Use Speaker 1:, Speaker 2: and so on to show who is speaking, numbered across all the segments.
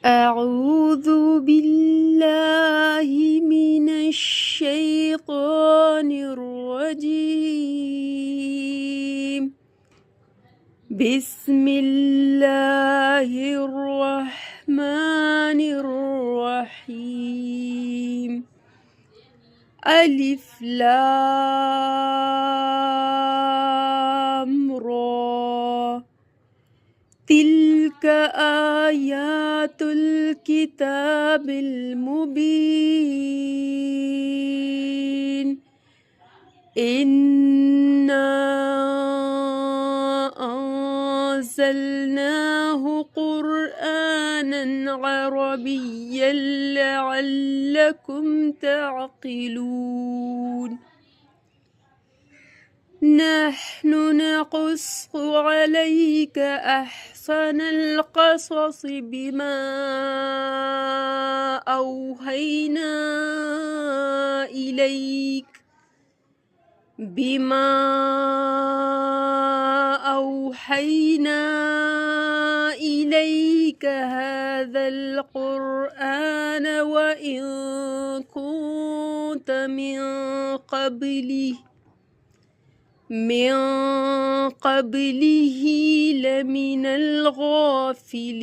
Speaker 1: أعوذ بالله من الشيطان الرجيم. بسم الله الرحمن الرحيم. ألف لام را، تلك آيات الكتاب المبين. إنا أنزلناه قرآنا عربيا لعلكم تعقلون. نحن نقص عليك أحسن القصص بما أوحينا إليك هذا القرآن وإن كنت من قبله لمن الغافلين.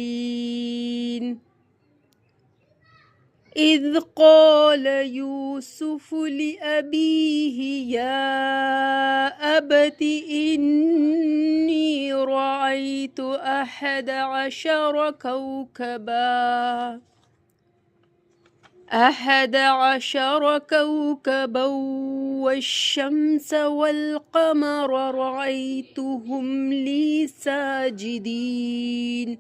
Speaker 1: إذ قال يوسف لأبيه يا أبت إني رأيت 11 كوكبا والشمس والقمر رأيتهم لي ساجدين.